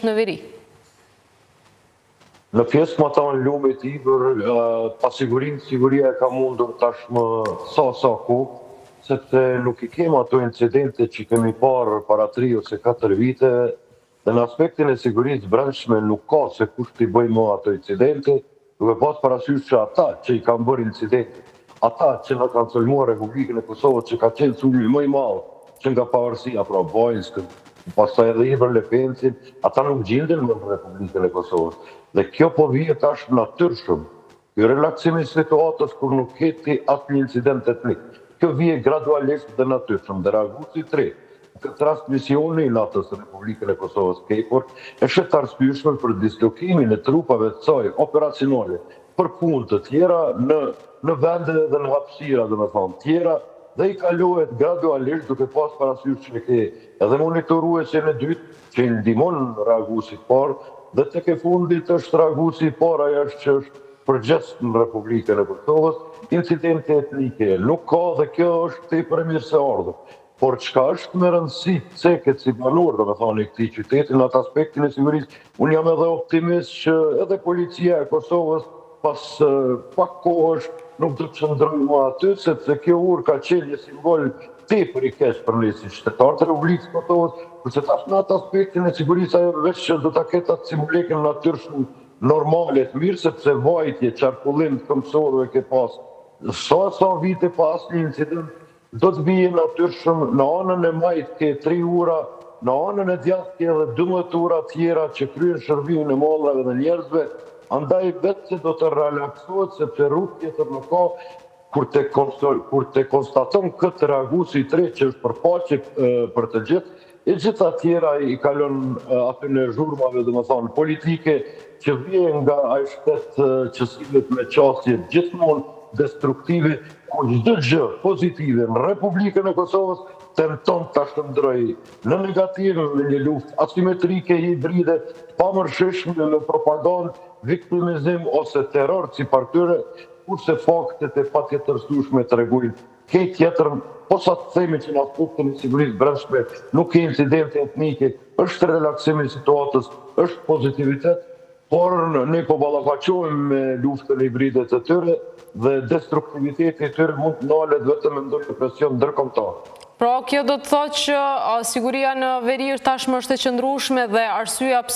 në veri? Në pjesë më tonë lume t'i për siguria e ka mundur tashmë sa ku, sepse nuk i kemë ato incidente që kemi parë para 3 ose 4 vite, dhe në aspektin e sigurisë brendshme nuk ka se kush t'i bëjmë ato incidente, duke pas parasysh që ata që i kanë bërë incidente, ata që në kanë sulmuar Republikën e Kosovës që ka qenë sulmi më i madh që nga pavarësia, pra Bajnskën, pastaj edhe Ibër Lepencin, ata nuk gjenden në Republikën e Kosovës. Dhe kjo po vije tash natyrshëm. Ky relaksim i situatës kur nuk keti asnjë incident etnik. Kjo vije gradualisht dhe natyrshëm. Dhe Ragusi 3, këtë rast misioni i NATO-s në Republikën e Kosovës KFOR është të arsyeshëm për dislokimin e trupave të saj operacionale për punë të tjera në vende dhe në hapësira, domethënë tjera, dhe i kalohet gradualisht duke pas parasysh që ke edhe monitoruesin e dytë që i ndihmon Ragusit parë, dhe tek e fundit është Ragusi parë ajo që është përgjithësi në Republikën e Kosovës, incidente etnike nuk ka dhe kjo është tepër e mirëseardhur. Por çka është me rëndësi ceket si banor, domethënë i këtij qyteti në atë aspektin e sigurisë, unë jam edhe optimist që edhe policia e Kosovës pas pak kohësh nuk do të qëndrojë më aty, sepse kjo urë ka qenë një simbol tepër i keq për ne si qytetarë të Republikës Kosovës, kurse tash në atë aspektin e sigurisë ajo veç që do ta ketë atë simbolikin natyrshëm normale të mirë, sepse vajtje, qarkullim të mësorëve ke pas sa vite pas një incident, do të vijë natyrshëm në anën e majt ke 3 ura, në anën e djathtë ke edhe 12 ura tjera që kryen shërbimin e mallrave dhe njerëzve, andaj vetë që do të relaksohet sepse rrugë tjetër nuk ka kur te konstaton këtë Ragusi 3 që është për paqe për të gjithë, e gjitha tjera i kalon aty në zhurmave domethënë politike që vjen nga ai shtet që sillet me qasje gjithmonë destruktive, ku çdo gjë pozitive në Republikën e Kosovës tenton ta shndrojë në negativ në një luftë asimetrike hibride, pamërshëshme në propagandë, viktimizim ose terror sipar tyre, kurse faktet e patjetërshme tregojnë këtë tjetrën, posa të themi që në aspektin e sigurisë brendshme nuk ke incidente etnike, është relaksim i situatës, është pozitivitet, por ne po ballafaqohemi me luftën hibride të tyre dhe destruktiviteti i tyre mund të ndalet vetëm me një presion ndërkombëtar. Pra, kjo do të thotë që siguria në veri tashmë është e qëndrueshme dhe arsyeja